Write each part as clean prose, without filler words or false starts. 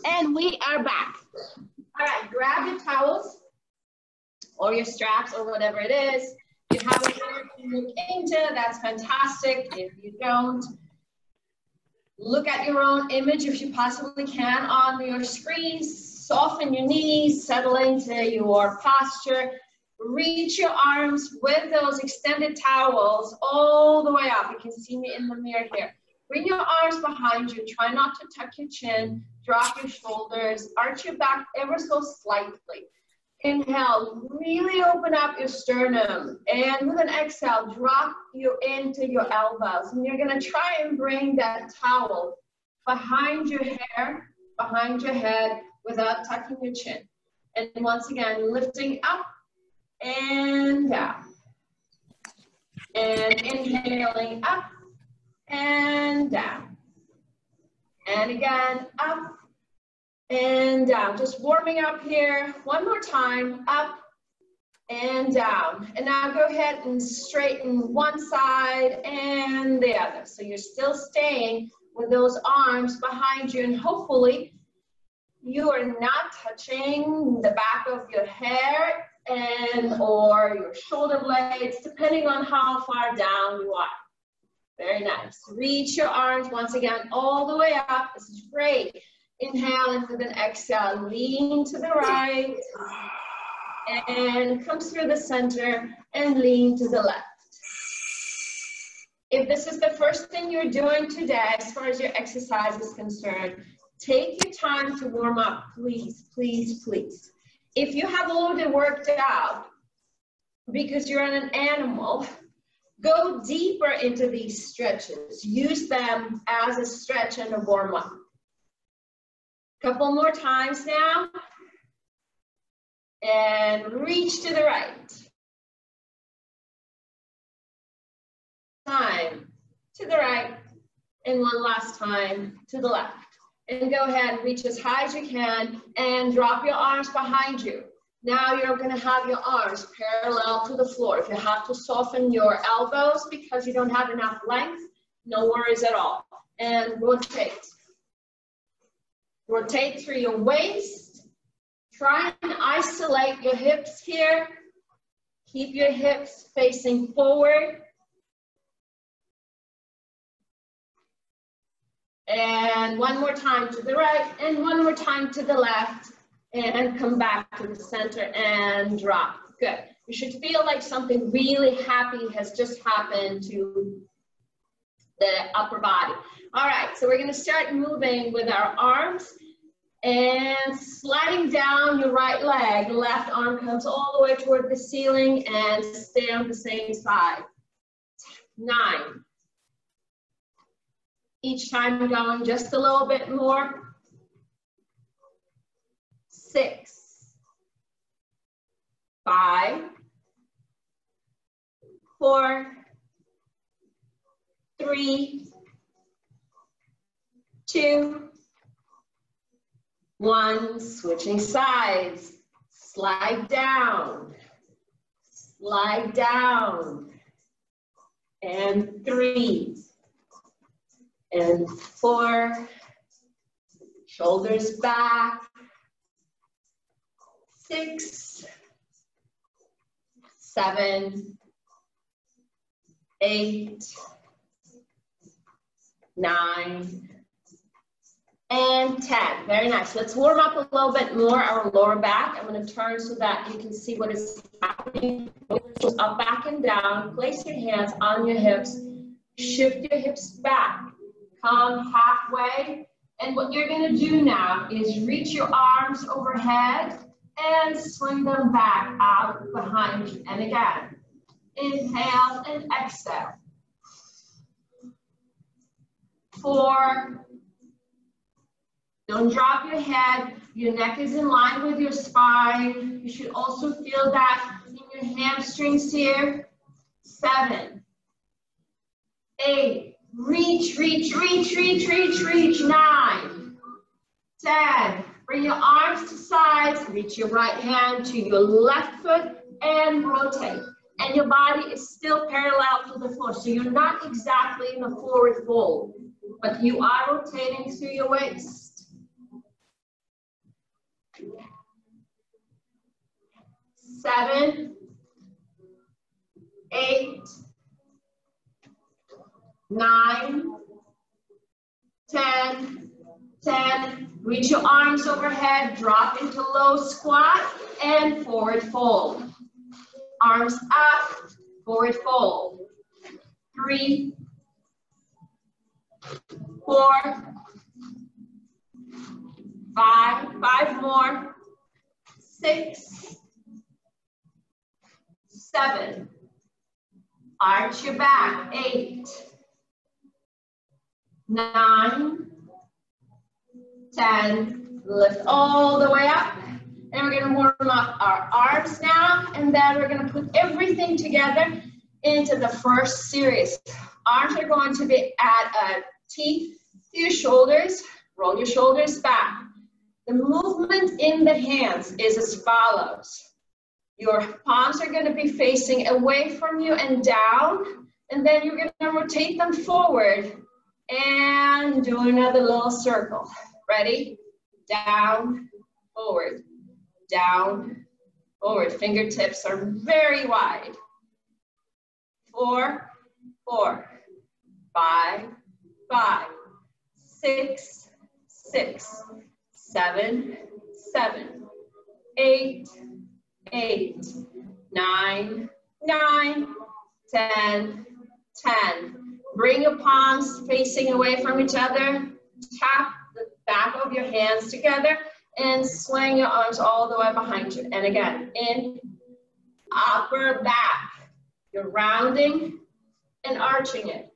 And we are back. All right, grab your towels or your straps or whatever it is. If you have a mirror to look into, that's fantastic. If you don't, look at your own image if you possibly can on your screen. Soften your knees, settle into your posture. Reach your arms with those extended towels all the way up. You can see me in the mirror here. Bring your arms behind you. Try not to tuck your chin. Drop your shoulders. Arch your back ever so slightly. Inhale, really open up your sternum. And with an exhale, drop you into your elbows. And you're going to try and bring that towel behind your hair, behind your head, without tucking your chin. And once again, lifting up and down. And inhaling up and down. And again, up and down. Just warming up here. One more time, up and down. And now go ahead and straighten one side and the other. So you're still staying with those arms behind you, and hopefully you are not touching the back of your hair and or your shoulder blades, depending on how far down you are. Very nice. Reach your arms once again all the way up. This is great. Inhale, and with an exhale, lean to the right and come through the center and lean to the left. If this is the first thing you're doing today, as far as your exercise is concerned, take your time to warm up, please, please, please. If you have already worked out because you're an animal, go deeper into these stretches. Use them as a stretch and a warm up. Couple more times now. And reach to the right. Time to the right. And one last time to the left. And go ahead and reach as high as you can and drop your arms behind you. Now you're going to have your arms parallel to the floor. If you have to soften your elbows because you don't have enough length, no worries at all. And rotate. Rotate through your waist. Try and isolate your hips here. Keep your hips facing forward. And one more time to the right, and one more time to the left, and come back to the center and drop. Good. You should feel like something really happy has just happened to the upper body. All right, so we're going to start moving with our arms and sliding down your right leg. Left arm comes all the way toward the ceiling and stay on the same side. 9. Each time going just a little bit more. 6, 5, 4, 3, 2, 1. Switching sides. Slide down. Slide down. And 3. And 4, shoulders back, 6, 7, 8, 9, and 10. Very nice. Let's warm up a little bit more our lower back. I'm going to turn so that you can see what is happening. Up, back, and down. Place your hands on your hips. Shift your hips back. Come halfway, and what you're going to do now is reach your arms overhead and swing them back out behind you. And again, inhale and exhale. 4. Don't drop your head. Your neck is in line with your spine. You should also feel that in your hamstrings here. 7, 8. Reach, reach, reach, reach, reach, reach. 9, 10. Bring your arms to sides. Reach your right hand to your left foot and rotate. And your body is still parallel to the floor. So you're not exactly in a forward fold, but you are rotating through your waist. 7, 8, 9, 10, 10. Reach your arms overhead, drop into low squat and forward fold. Arms up, forward fold. 3, 4, 5, 5 more, 6, 7. Arch your back, 8, 9, 10, lift all the way up, and we're gonna warm up our arms now, and then we're gonna put everything together into the first series. Arms are going to be at a T to your shoulders, roll your shoulders back. The movement in the hands is as follows. Your palms are gonna be facing away from you and down, and then you're gonna rotate them forward and do another little circle. Ready? Down, forward, down, forward. Fingertips are very wide. 4, 4, 5, 5, 6, 6, 7, 7, 8, 8, 9, 9, 10, 10. Bring your palms facing away from each other. Tap the back of your hands together and swing your arms all the way behind you. And again, in, upper back. You're rounding and arching it.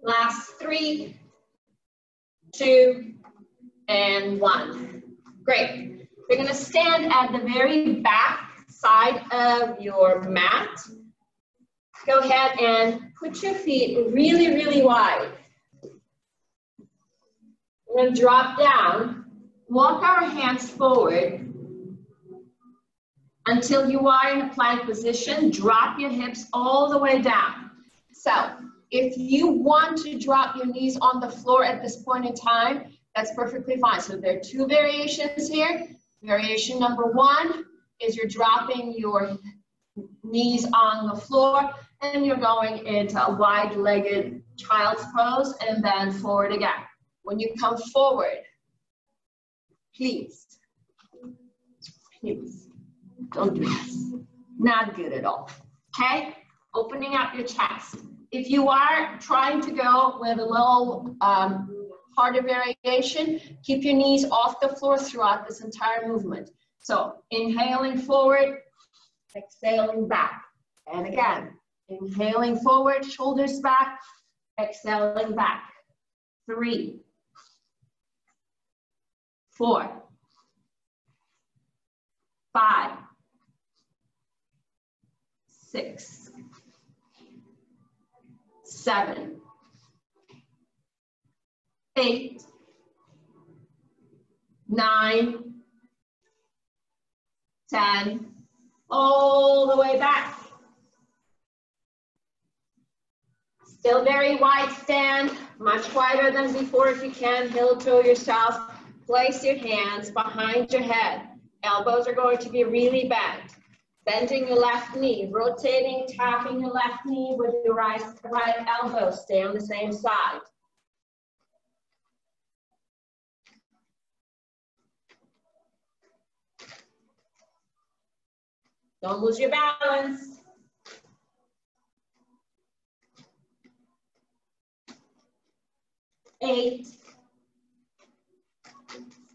Last 3, 2, and 1. Great. You're going to stand at the very back side of your mat. Go ahead and put your feet really, really wide. We're going to drop down, walk our hands forward until you are in a plank position. Drop your hips all the way down. So if you want to drop your knees on the floor at this point in time, that's perfectly fine. So there are 2 variations here. Variation number 1 is you're dropping your knees on the floor and you're going into a wide-legged child's pose and then forward again. When you come forward, please, don't do this. Not good at all, okay? Opening up your chest. If you are trying to go with a little harder variation, keep your knees off the floor throughout this entire movement. So inhaling forward, exhaling back. And again, inhaling forward, shoulders back, exhaling back. 3, 4, 5, 6, 7, 8, 9, 10, all the way back. Still very wide stand, much wider than before if you can. Heel toe yourself. Place your hands behind your head. Elbows are going to be really bent. Bending your left knee, rotating, tapping your left knee with your right elbow. Stay on the same side. Don't lose your balance. Eight,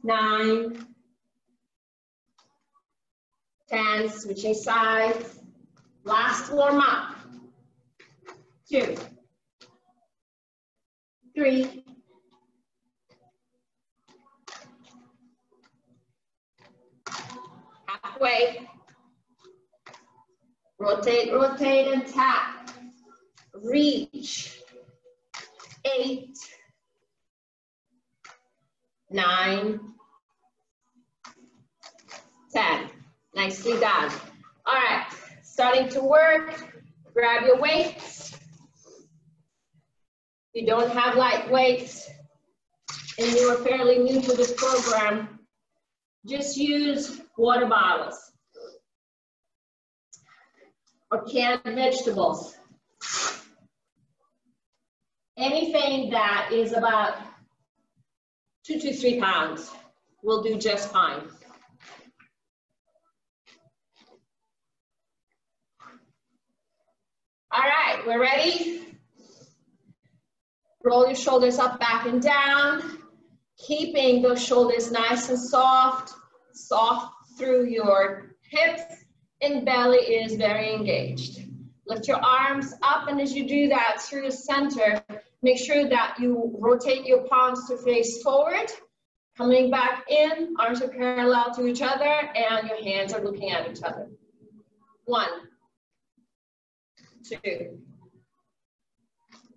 9, 10, switching sides. Last warm up. 2, 3, halfway. Rotate, rotate, and tap. Reach. 8, 9, 10. Nicely done. All right, starting to work. Grab your weights. If you don't have light weights, and you are fairly new to this program, just use water bottles or canned vegetables. Anything that is about 2 to 3 pounds will do just fine. All right, we're ready. Roll your shoulders up, back, and down, keeping those shoulders nice and soft, soft through your hips, and belly is very engaged. Lift your arms up, and as you do that through the center, make sure that you rotate your palms to face forward, coming back in, arms are parallel to each other, and your hands are looking at each other. 1, 2,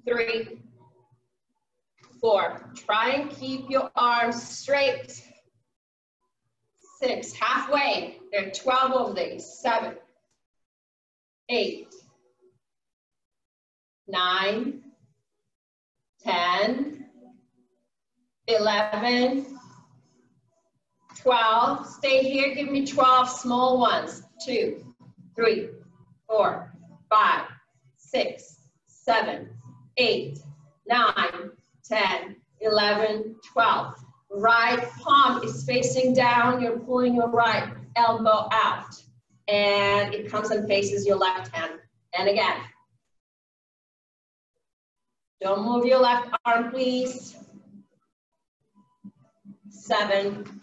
3, 4. Try and keep your arms straight. 6, halfway. There are 12 of these. 7, 8, 9, 10, 11, 12. Stay here. Give me 12 small ones. 2, 3, 4, 5, 6, 7, 8, 9, 10, 11, 12. Right palm is facing down. You're pulling your right elbow out. And it comes and faces your left hand. And again. Don't move your left arm, please. 7,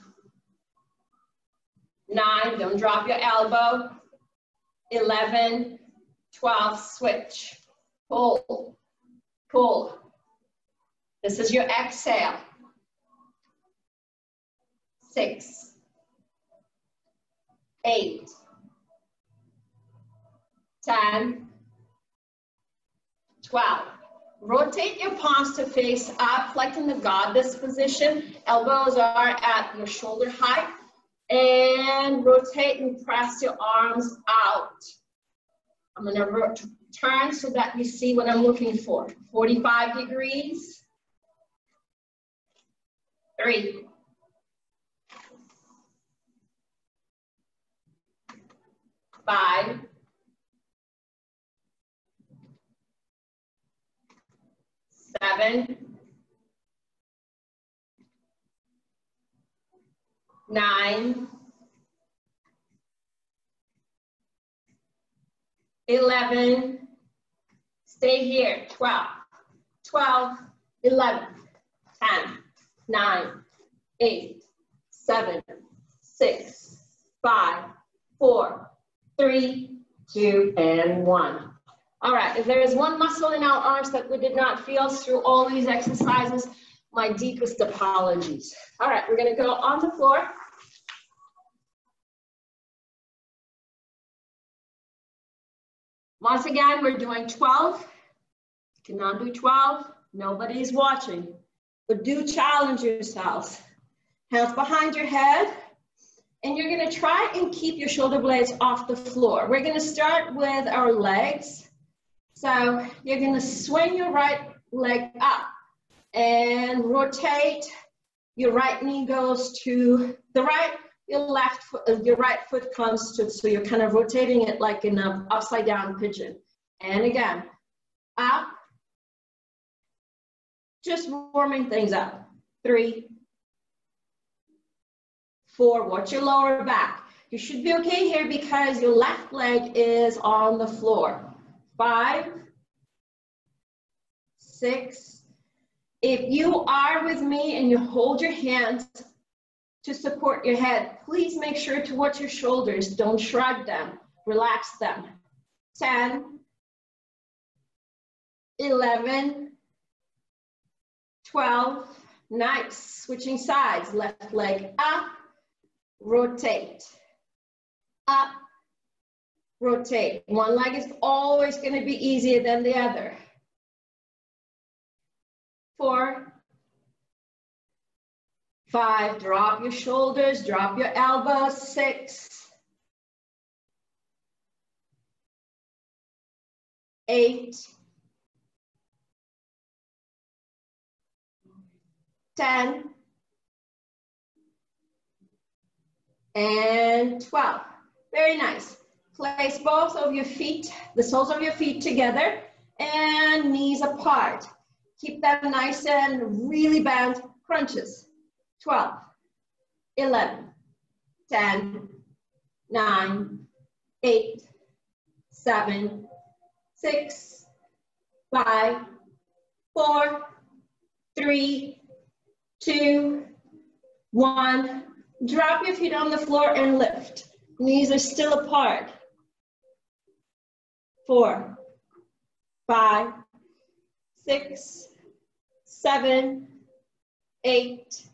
9, don't drop your elbow. 11, 12, switch. Pull, pull. This is your exhale. 6, 8, 10, 12. Rotate your palms to face up, like in the goddess position. Elbows are at your shoulder height. And rotate and press your arms out. I'm going to turn so that you see what I'm looking for. 45 degrees. 3, 5, 7, 9, 11, stay here, 12, 12, 11, 10, 9, 8, 7, 6, 5, 4, 3, 2, and 1. All right, if there is one muscle in our arms that we did not feel through all these exercises, my deepest apologies. All right, we're gonna go on the floor. Once again, we're doing 12. You cannot do 12, nobody's watching. But do challenge yourselves. Hands behind your head. And you're gonna try and keep your shoulder blades off the floor. We're gonna start with our legs. So you're gonna swing your right leg up and rotate. Your right knee goes to the right, your right foot comes to, so you're kind of rotating it like in an upside down pigeon. And again, up, just warming things up. 3, 4, watch your lower back. You should be okay here because your left leg is on the floor. 5, 6. If you are with me and you hold your hands to support your head, please make sure to watch your shoulders. Don't shrug them, relax them. 10, 11, 12, nice. Switching sides, left leg up, rotate, up, rotate. One leg is always going to be easier than the other. 4, 5, drop your shoulders, drop your elbows. 6, 8, 10, and 12. Very nice. Place both of your feet, the soles of your feet together and knees apart. Keep them nice and really bent. Crunches. 12, 11, 10, 9, 8, 7, 6, 5, 4, 3, 2, 1. Drop your feet on the floor and lift. Knees are still apart. 4, 5, 6, 7, 8,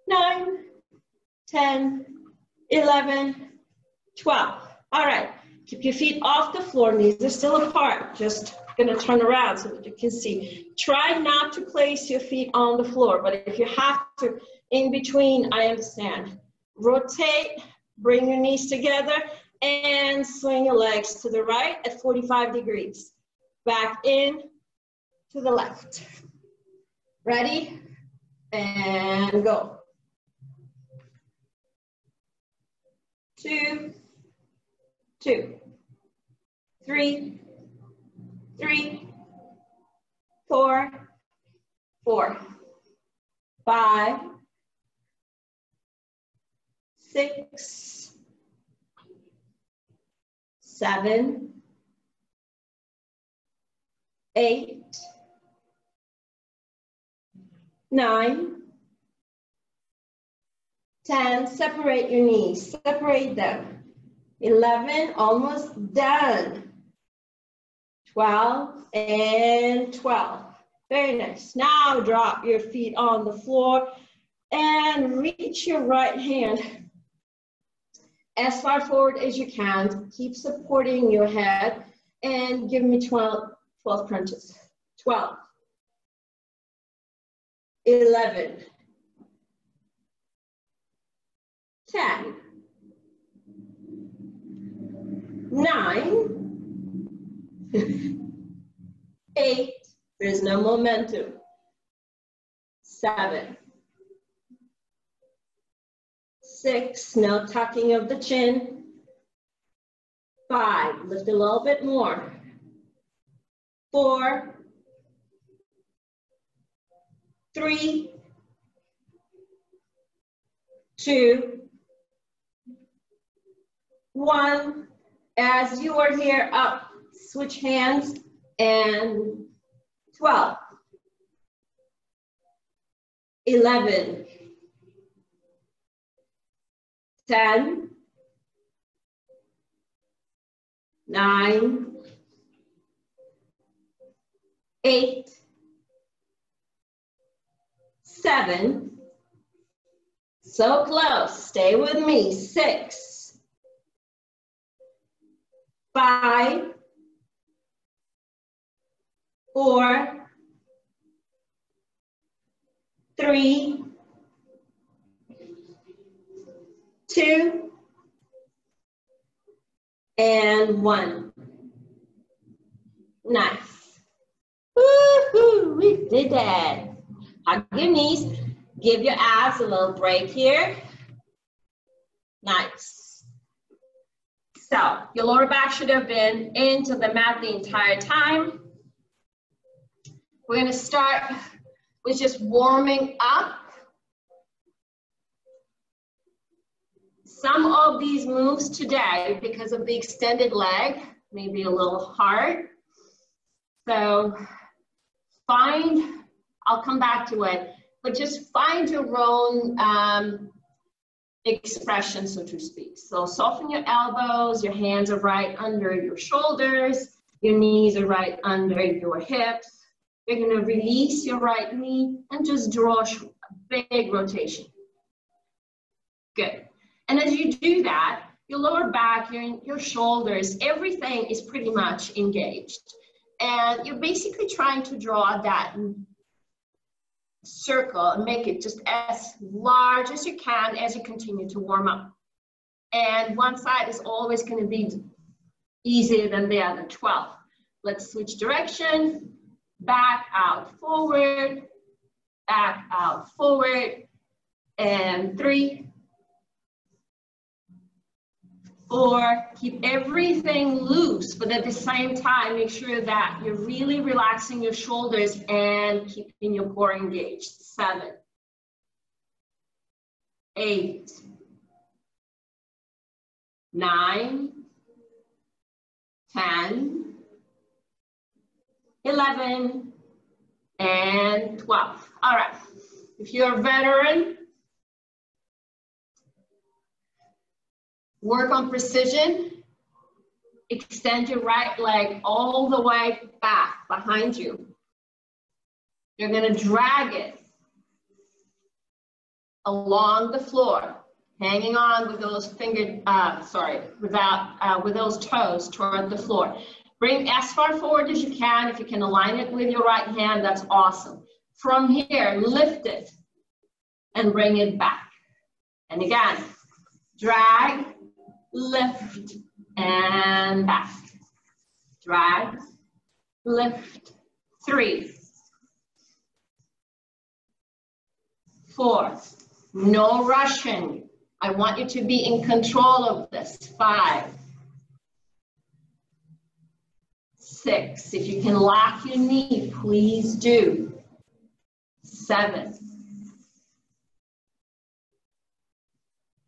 9, 10, 11, 12. All right, keep your feet off the floor. Knees are still apart. Just gonna turn around so that you can see. Try not to place your feet on the floor, but if you have to, in between, I understand. Rotate, bring your knees together, and swing your legs to the right at 45 degrees. Back in to the left. Ready? And go. 2, 2, 3, 3, 4, 4, 5, 6, 7, 8, 9, 10, separate your knees, separate them. 11, almost done. 12 and 12. Very nice. Now drop your feet on the floor and reach your right hand as far forward as you can. Keep supporting your head and give me 12 crunches. 12, 11, 10, 9, 8, there's no momentum, 7, 6, no tucking of the chin, 5, lift a little bit more, 4, 3, 2, 1. As you are here, up, switch hands, and 12, 11, 10, 9, 8, 7, so close, stay with me, 6, 5, 4, 3, 2, and 1. Nice. Woohoo, we did that. Hug your knees, give your abs a little break here. Nice. So your lower back should have been into the mat the entire time. We're gonna start with just warming up. Some of these moves today, because of the extended leg, may be a little hard. So I'll come back to it, but just find your own expression, so to speak. So soften your elbows, your hands are right under your shoulders, your knees are right under your hips. You're gonna release your right knee and just draw a big rotation. Good. And as you do that, your lower back, your shoulders, everything is pretty much engaged. And you're basically trying to draw that circle and make it just as large as you can as you continue to warm up. And one side is always going to be easier than the other. 12. Let's switch direction. Back, out, forward, back, out, forward. And 3, 4, keep everything loose, but at the same time, make sure that you're really relaxing your shoulders and keeping your core engaged. 7, 8, 9, 10, 11, and 12. All right, if you're a veteran, work on precision. Extend your right leg all the way back behind you. You're gonna drag it along the floor, hanging on with those with those toes toward the floor. Bring as far forward as you can. If you can align it with your right hand, that's awesome. From here, lift it and bring it back. And again, drag, lift, and back. Drag, lift. 3, 4, no rushing. I want you to be in control of this. 5, 6, if you can lock your knee, please do. 7,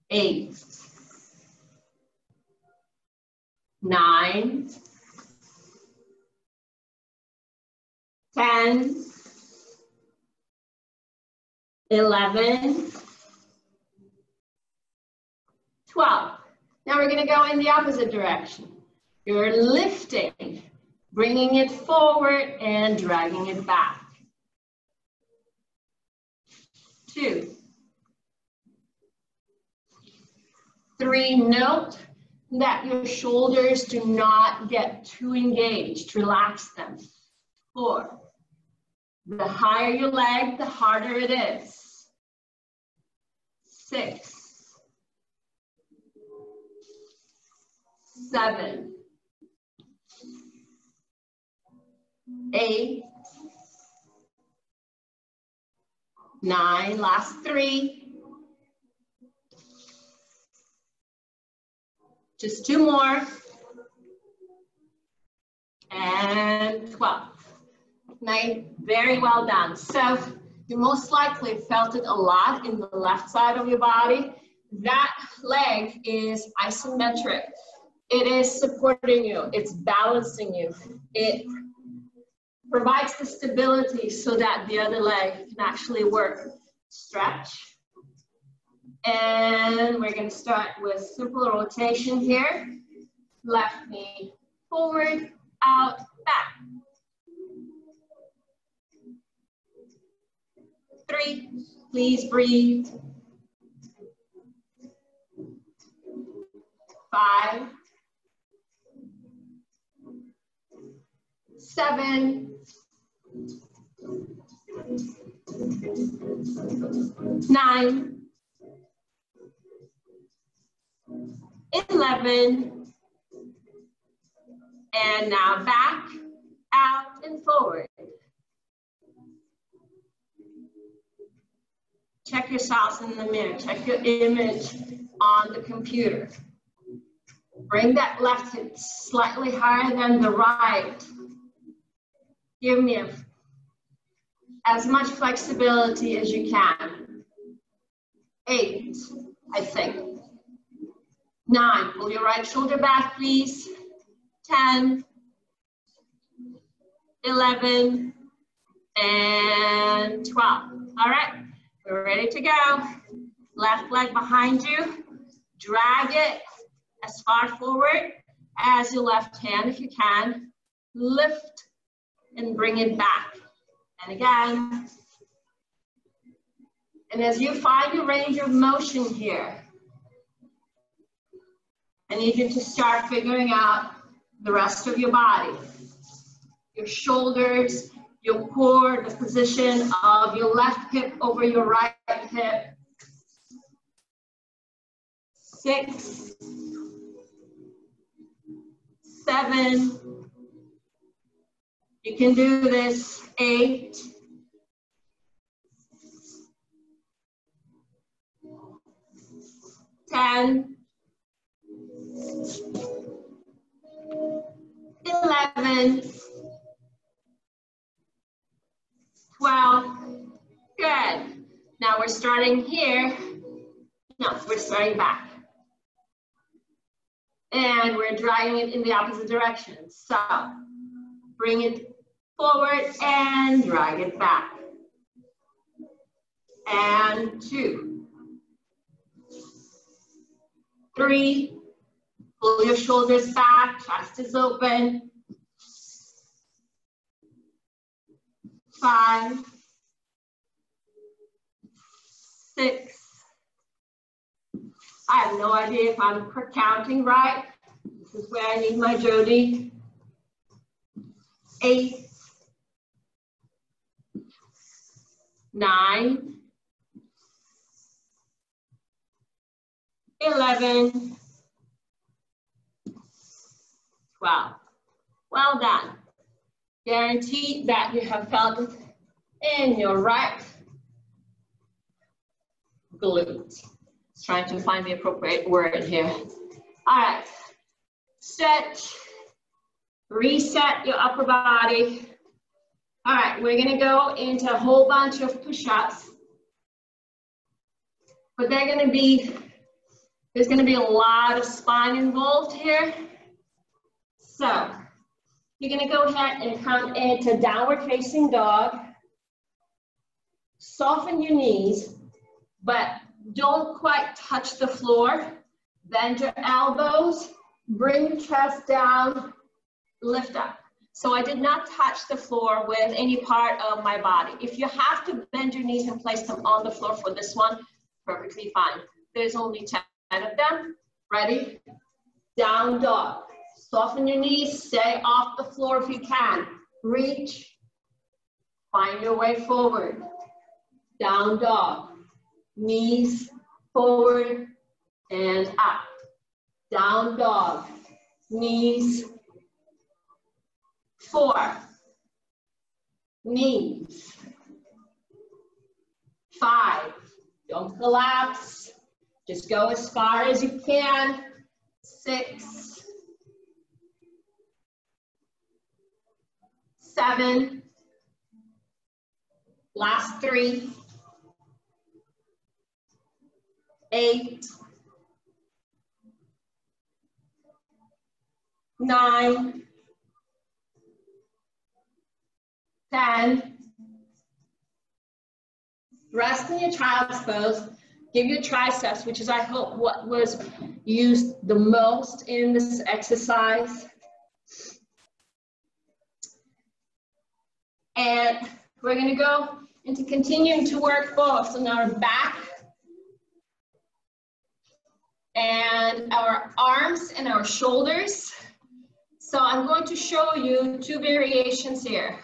8, 9, 10, 11, 12. Now we're going to go in the opposite direction. You're lifting, bringing it forward and dragging it back. 2, 3, note that your shoulders do not get too engaged. Relax them. 4, the higher your leg, the harder it is. 6, 7, 8, 9, last 3. Just 2 more. And 12. Nice, very well done. So you most likely felt it a lot in the left side of your body. That leg is isometric. It is supporting you. It's balancing you. It provides the stability so that the other leg can actually work. Stretch. And we're going to start with simple rotation here. Left knee forward, out, back. 3, please breathe. 5, 7, 9, 11, and now back, out, and forward. Check yourselves in the mirror. Check your image on the computer. Bring that left hip slightly higher than the right. Give me as much flexibility as you can. 8, I think. 9, pull your right shoulder back, please. 10, 11, and 12. All right, we're ready to go. Left leg behind you. Drag it as far forward as your left hand if you can. Lift and bring it back. And again. And as you find your range of motion here, I need you to start figuring out the rest of your body. Your shoulders, your core, the position of your left hip over your right hip. 6, 7, you can do this. 8, 10, 11, 12, good. Now we're starting here. No, we're starting back. And we're dragging it in the opposite direction. So bring it forward and drag it back. And 2, 3, pull your shoulders back, chest is open. 5, 6, I have no idea if I'm counting right. This is where I need my Jody. 8, 9, 11, 12. Well done. Guaranteed that you have felt it in your right glute. Trying to find the appropriate word here. All right, stretch, reset your upper body. All right, we're gonna go into a whole bunch of push-ups, but there's gonna be a lot of spine involved here. So you're gonna go ahead and come into downward facing dog. Soften your knees, but don't quite touch the floor. Bend your elbows, bring your chest down, lift up. So I did not touch the floor with any part of my body. If you have to bend your knees and place them on the floor for this one, perfectly fine. There's only 10 of them. Ready? Down dog. Soften your knees, stay off the floor if you can. Reach, find your way forward. Down dog. Knees forward and up. Down dog. Knees. 4. Knees. 5. Don't collapse. Just go as far as you can. 6. 7. Last 3. 8, 9, 10. Rest in your child's pose. Give your triceps, which is, I hope, what was used the most in this exercise. And we're going to go into continuing to work both. So now our back and our arms and our shoulders. So I'm going to show you 2 variations here.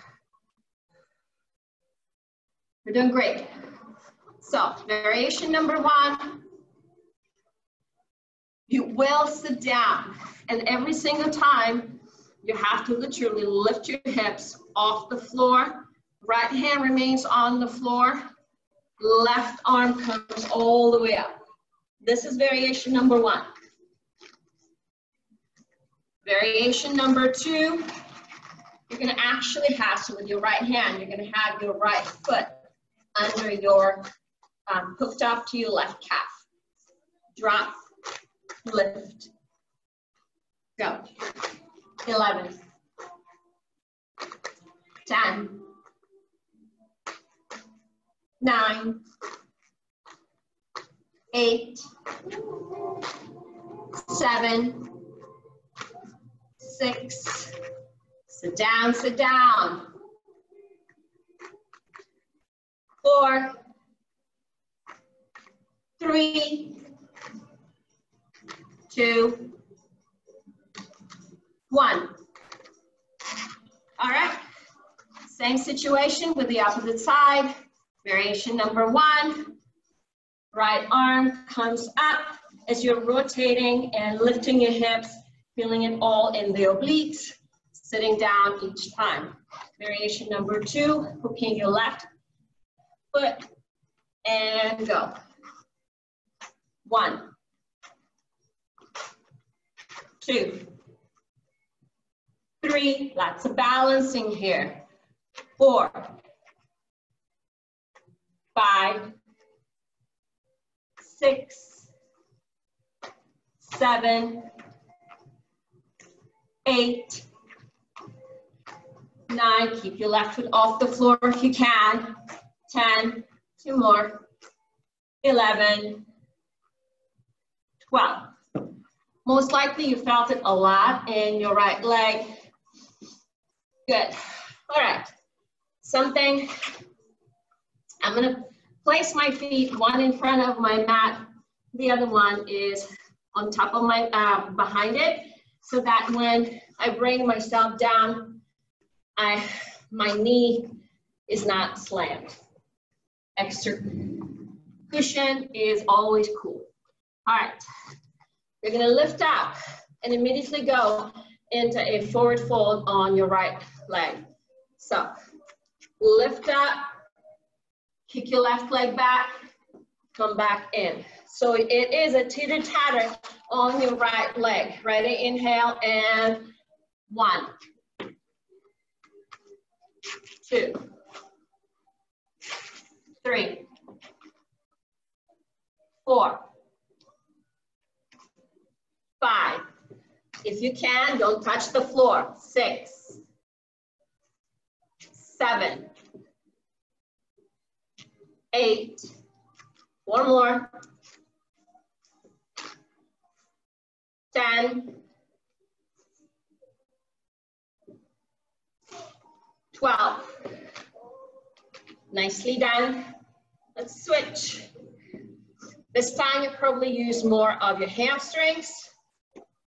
We're doing great. So variation number 1, you will sit down, and every single time you have to literally lift your hips off the floor. Right hand remains on the floor. Left arm comes all the way up. This is variation number 1. Variation number 2, you're gonna actually have, so with your right hand, you're gonna have your right foot under your, hooked up to your left calf. Drop, lift, go. 11, 10, 9, 8, 7, 6, sit down, 4, 3, 2, 1. All right, same situation with the opposite side. Variation number 1, right arm comes up as you're rotating and lifting your hips, feeling it all in the obliques, sitting down each time. Variation number 2, hooking your left foot and go. 1, 2, 3, lots of balancing here. 4, 5, 6, 7, 8, 9, keep your left foot off the floor if you can. 10, 2 more. 11, 12. Most likely you felt it a lot in your right leg. Good. All right. Something, I'm gonna place my feet, one in front of my mat, the other one is on top of my, behind it, so that when I bring myself down, my knee is not slammed. Extra cushion is always cool. All right, you're gonna lift up and immediately go into a forward fold on your right leg. So lift up, kick your left leg back, come back in. So it is a teeter-tatter on your right leg. Ready, inhale, and 1, 2, 3, 4, 5. If you can, don't touch the floor. 6, 7, 8, 4 more, 10, 12. Nicely done. Let's switch. This time you probably use more of your hamstrings.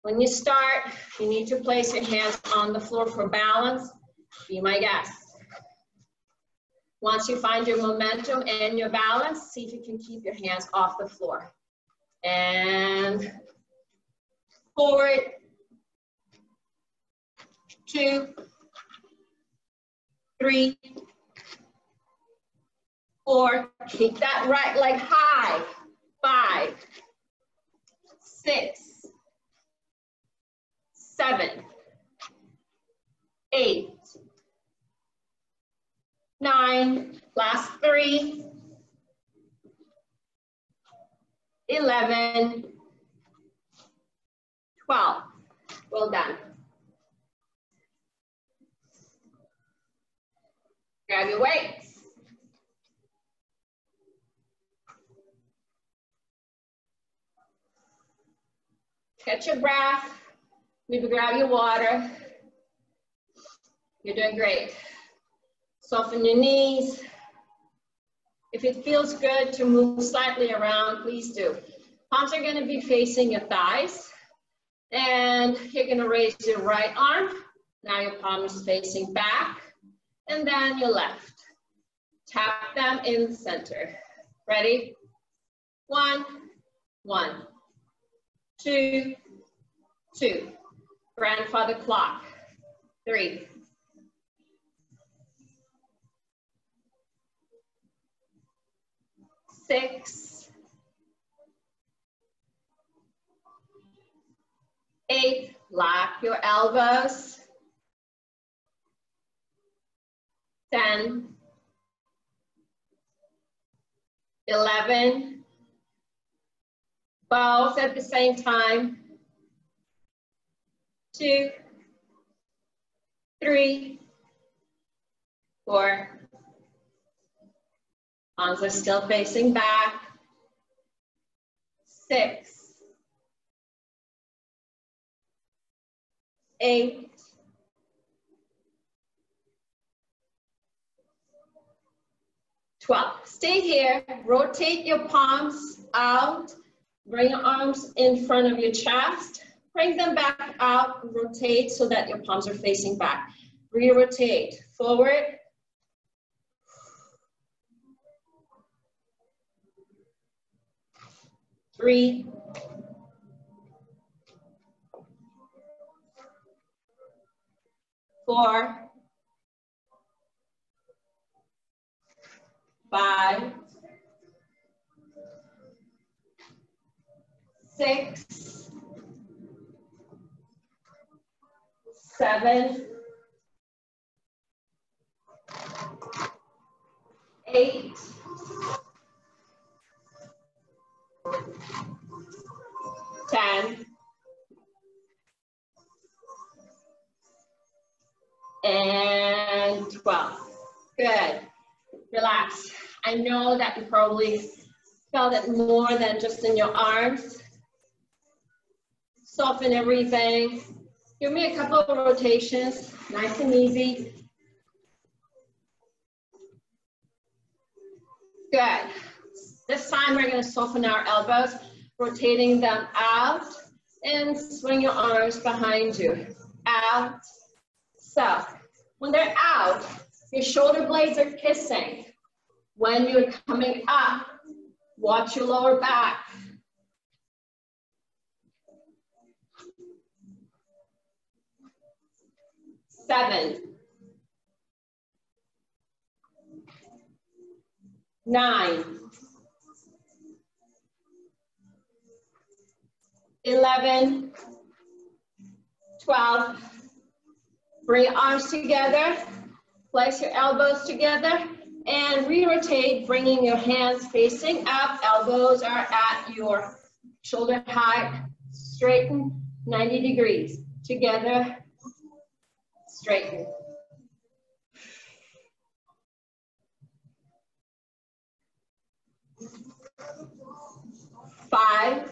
When you start, you need to place your hands on the floor for balance. Be my guest. Once you find your momentum and your balance, see if you can keep your hands off the floor. And forward, 2, 3, 4, keep that right leg high. 5, 6, 7, 8, 9, last 3, 11, 12. Well done. Grab your weights. Catch your breath. Maybe grab your water. You're doing great. Soften your knees. If it feels good to move slightly around, please do. Palms are going to be facing your thighs. And you're going to raise your right arm. Now your palm is facing back. And then your left. Tap them in the center. Ready? 1, 1, 2, 2. Grandfather clock. 3. 6, 8. Lock your elbows. 10, 11. Both at the same time. 2, 3, 4. Arms are still facing back. 6, 8, 12. Stay here. Rotate your palms out. Bring your arms in front of your chest. Bring them back out. Rotate so that your palms are facing back. Re-rotate. Forward. Three. 4. 5. 6. 7, 8, 10, and 12. Good. Relax. I know that you probably felt it more than just in your arms. Soften everything. Give me a couple of rotations, nice and easy. Good. This time we're going to soften our elbows, rotating them out, and swing your arms behind you. Out. So when they're out, your shoulder blades are kissing. When you're coming up, watch your lower back. Seven, 9, 11, 12. Bring your arms together, place your elbows together, and re-rotate, bringing your hands facing up. Elbows are at your shoulder height. Straighten 90 degrees. Together, straighten. 5,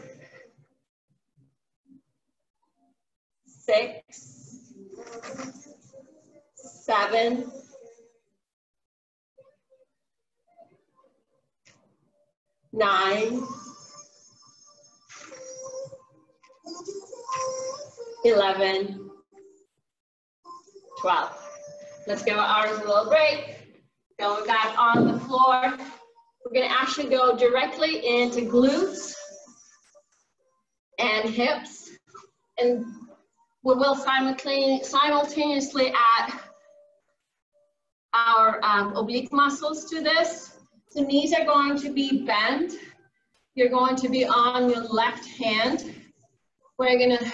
6, 7, 9, 11, 12. Let's give our arms a little break. Going back on the floor. We're going to actually go directly into glutes and hips. And we will simultaneously add our oblique muscles to this. The knees are going to be bent. You're going to be on your left hand. We're going to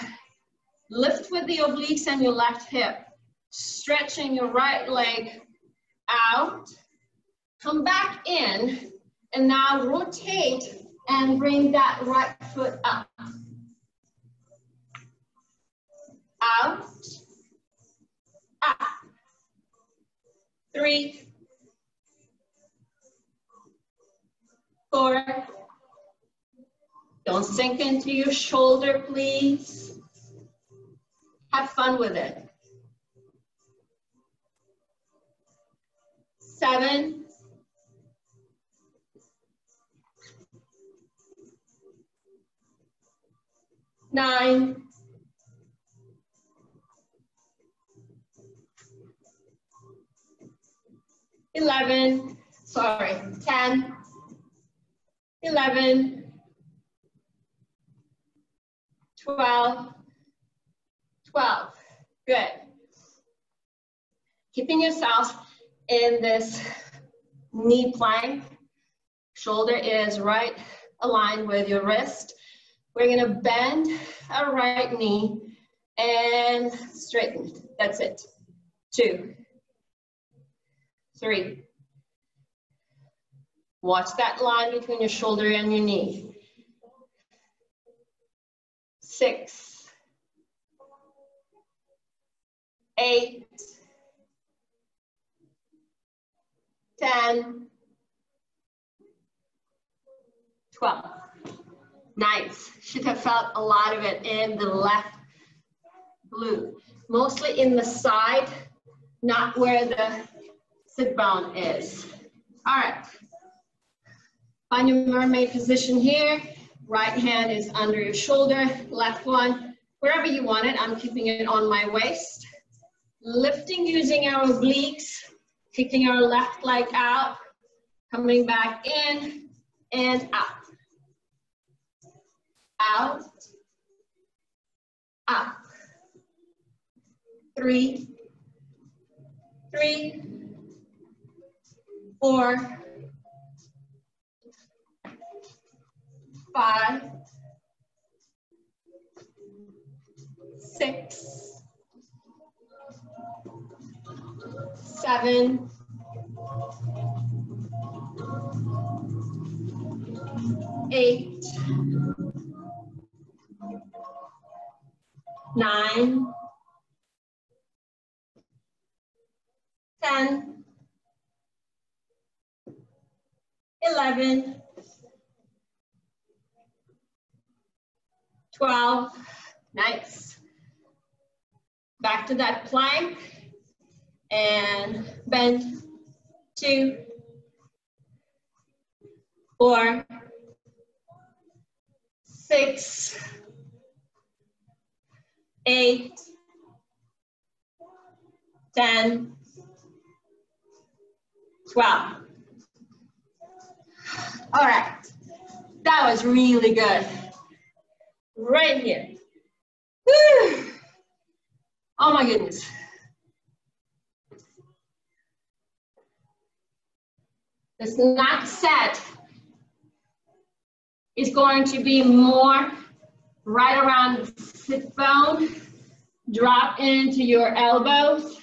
lift with the obliques and your left hip. Stretching your right leg out. Come back in. And now rotate and bring that right foot up. Out. Up. 3, 4. Don't sink into your shoulder, please. Have fun with it. 7, 9, 11, 10, 11, 12, 12. Good. Keeping yourself in this knee plank. Shoulder is right aligned with your wrist. We're going to bend our right knee and straighten. That's it. 2, 3. Watch that line between your shoulder and your knee. 6, 8, 10, 12. Nice. Should have felt a lot of it in the left glute. Mostly in the side, not where the sit bone is. All right. Find your mermaid position here. Right hand is under your shoulder, left one, wherever you want it. I'm keeping it on my waist. Lifting using our obliques, kicking our left leg out, coming back in and out. Out, up. 3, 3, 4, 5, 6, 7, 8, 9, 10, 11, 12, nice. Back to that plank and bend, 2, 4, 6, 8, 10, 12. All right, that was really good. Right here. Whew. Oh my goodness. This next set is going to be more right around the sit bone. Drop into your elbows.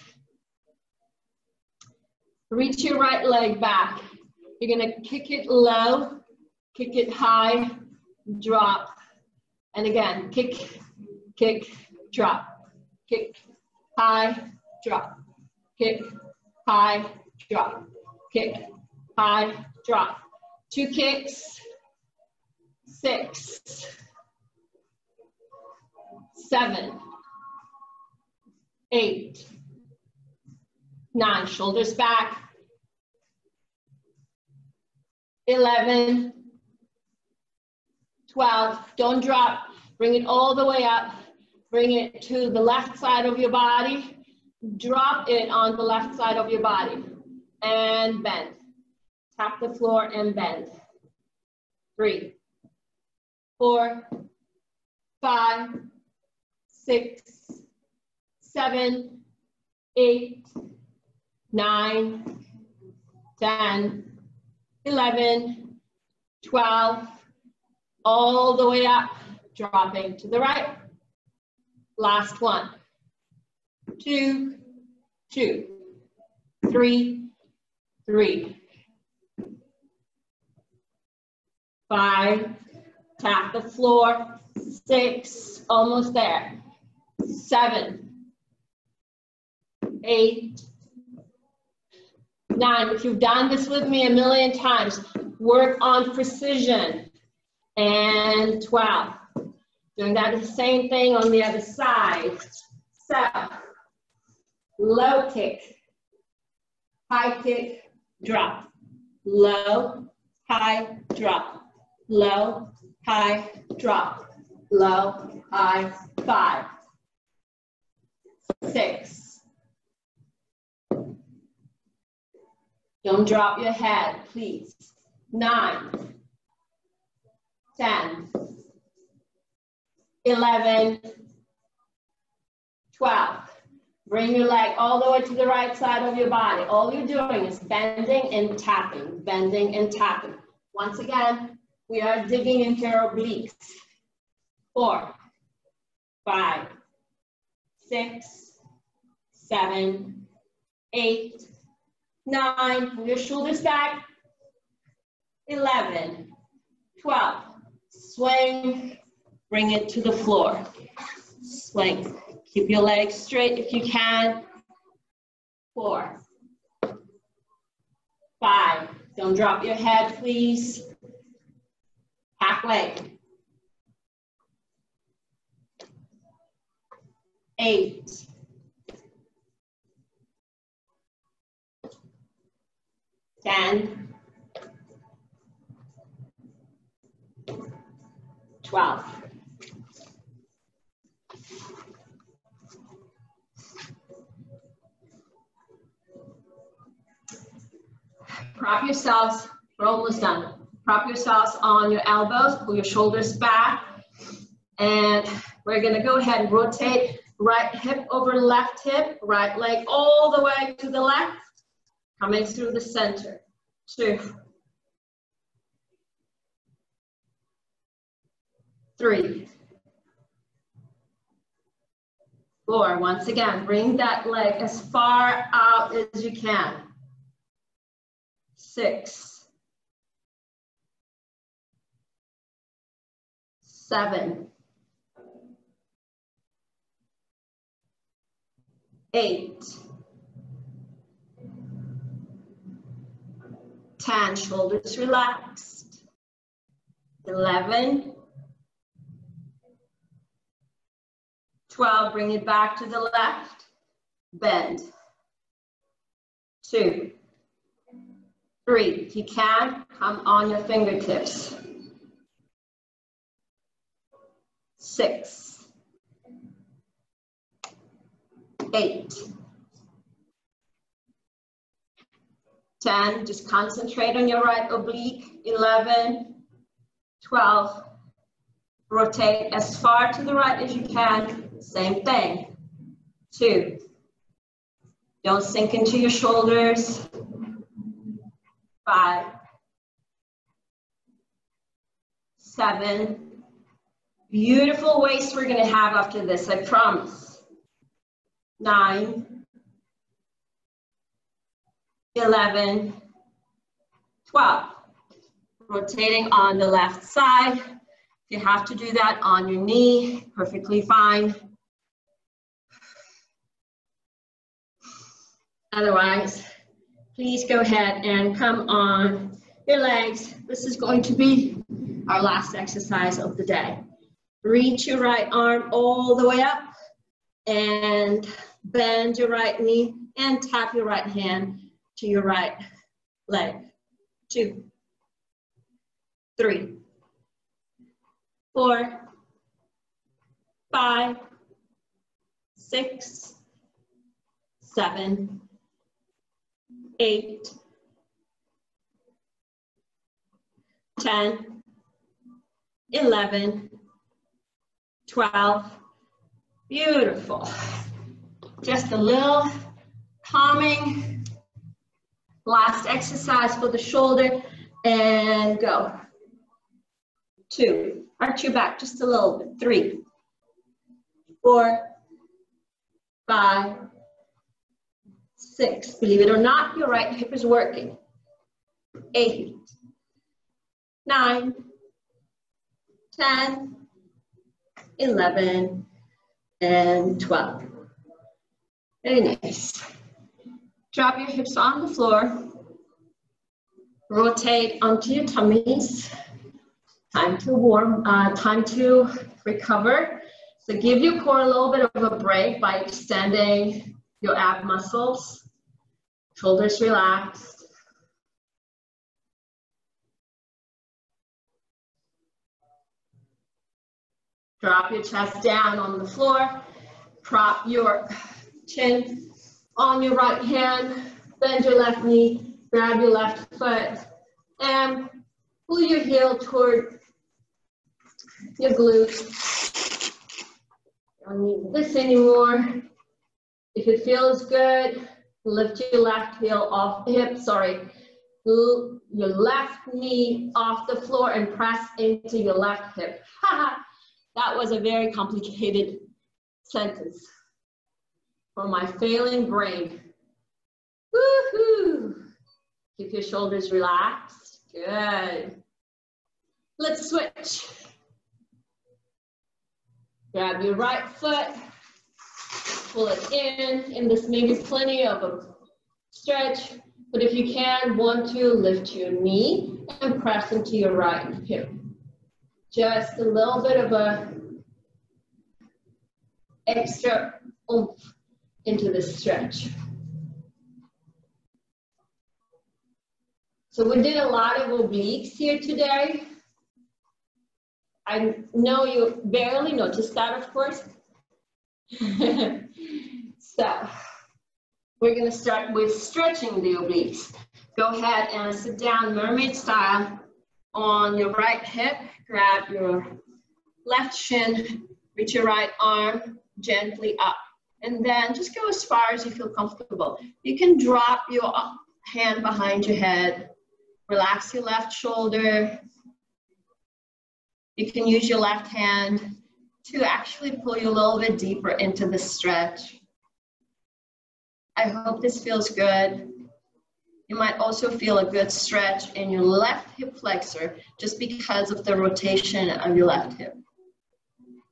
Reach your right leg back. You're gonna kick it low, kick it high, drop. And again, kick, kick, drop. Kick, high, drop. Kick, high, drop. Kick, high, drop. 2 kicks, 6, 7, 8, 9, shoulders back. 11, 12, don't drop, bring it all the way up, bring it to the left side of your body, drop it on the left side of your body, and bend. Tap the floor and bend. 3, 4, 5, 6, 7, 8, 9, 10, 11, 12, all the way up, dropping to the right. Last one. 2, 2, 3, 3, 5, tap the floor, 6, almost there, 7, 8, 9. If you've done this with me a million times, work on precision. And 12. Doing that the same thing on the other side. So, low kick, high kick, drop. Low, high, drop. Low, high, drop. Low, high, 5, 6. Don't drop your head, please. 9, 10, 11, 12. Bring your leg all the way to the right side of your body. All you're doing is bending and tapping, bending and tapping. Once again, we are digging into our obliques. 4, 5, 6, 7, 8, 9. Move your shoulders back. 11, 12. Swing, bring it to the floor. Swing. Keep your legs straight if you can. 4, 5. Don't drop your head, please. Halfway. 8, 10, 12. Prop yourselves, we're almost done. Prop yourselves on your elbows, pull your shoulders back, and we're gonna go ahead and rotate right hip over left hip, right leg all the way to the left, coming through the center. 2, 3, 4. Once again, bring that leg as far out as you can. 6. 7. 8. 10, shoulders relaxed. 11. 12, bring it back to the left. Bend. 2. 3, if you can, come on your fingertips. 6. 8. 10, just concentrate on your right oblique. 11, 12, rotate as far to the right as you can. Same thing. 2, don't sink into your shoulders. 5, 7, beautiful waist we're gonna have after this, I promise. 9, 11, 12. Rotating on the left side. If you have to do that on your knee, perfectly fine. Otherwise, please go ahead and come on your legs. This is going to be our last exercise of the day. Reach your right arm all the way up and bend your right knee and tap your right hand to your right leg. 2, 3, 4, 5, 6, 7, 8, 10, 11, 12. Beautiful. Just a little calming. Last exercise for the shoulder, and go. 2, arch your back just a little bit. 3, 4, 5, 6. Believe it or not, your right hip is working. 8, 9, 10, 11, and 12. Very nice. Drop your hips on the floor. Rotate onto your tummies. Time to recover. So give your core a little bit of a break by extending your ab muscles. Shoulders relaxed. Drop your chest down on the floor. Prop your chin on your right hand, bend your left knee, grab your left foot, and pull your heel toward your glutes. Don't need this anymore. If it feels good, lift your left heel off, your left knee off the floor and press into your left hip. That was a very complicated sentence for my failing brain. Woohoo! Keep your shoulders relaxed. Good. Let's switch. Grab your right foot, pull it in this may be plenty of a stretch, but if you can, want to lift your knee and press into your right hip. Just a little bit of a extra oomph into this stretch. So we did a lot of obliques here today. I know you barely noticed that, of course. So we're gonna start with stretching the obliques. Go ahead and sit down mermaid style on your right hip. Grab your left shin, reach your right arm gently up. And then just go as far as you feel comfortable. You can drop your hand behind your head. Relax your left shoulder. You can use your left hand to actually pull you a little bit deeper into the stretch. I hope this feels good. You might also feel a good stretch in your left hip flexor just because of the rotation of your left hip.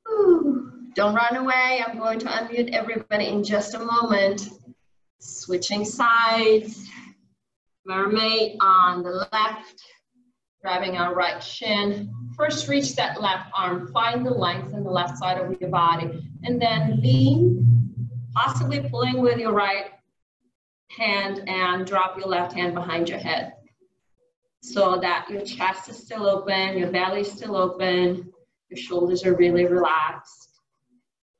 Whew. Don't run away. I'm going to unmute everybody in just a moment. Switching sides. Mermaid on the left, grabbing our right shin. First, reach that left arm. Find the length in the left side of your body. And then lean, possibly pulling with your right hand and drop your left hand behind your head so that your chest is still open, your belly is still open, your shoulders are really relaxed.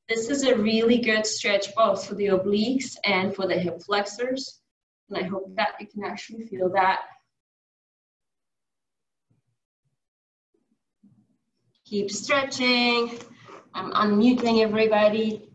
This is a really good stretch both for the obliques and for the hip flexors. And I hope that you can actually feel that. Keep stretching. I'm unmuting everybody.